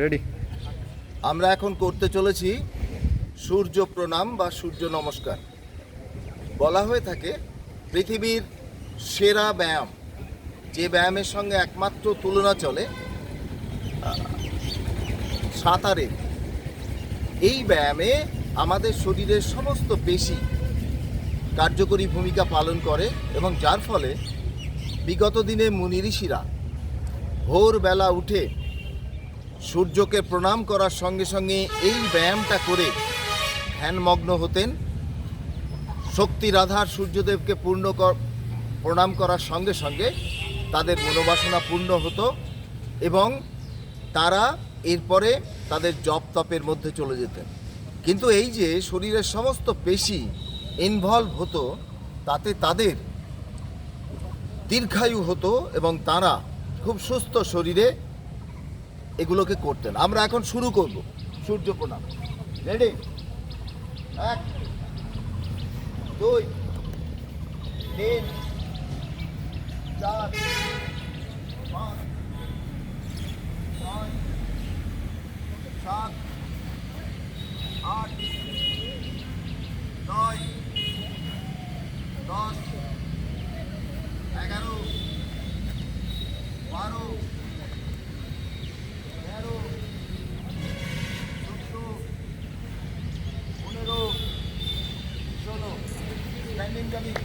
Ready. আমরা এখন করতে চলেছি সূর্য প্রণাম বা সূর্য নমস্কার। বলা হয়ে থাকে পৃথিবীর সেরা ব্যায়াম, যে ব্যায়ামের সঙ্গে একমাত্র তুলনা চলে সাঁতারের। এই ব্যায়ামে আমাদের শরীরের সমস্ত পেশি কার্যকরী ভূমিকা পালন করে এবং যার ফলে বিগত দিনে মুনি ঋষিরা ভোরবেলা উঠে সূর্যকে প্রণাম করার সঙ্গে সঙ্গে এই ব্যায়ামটা করে ধ্যানমগ্ন হতেন। শক্তির আধার সূর্যদেবকে প্রণাম করার সঙ্গে সঙ্গে তাদের মনোবাসনা পূর্ণ হতো এবং তারা এরপরে তাদের জপ তপের মধ্যে চলে যেতেন। কিন্তু এই যে শরীরের সমস্ত পেশি ইনভলভ হতো, তাতে তাদের দীর্ঘায়ু হতো এবং তারা খুব সুস্থ শরীরে এগুলোকে করতেন। আমরা এখন শুরু করব সূর্য প্রণাম। রেডি? 1 2 3 4 5 6 7 8 9 10 11 12 13 14 15 16 standing jumping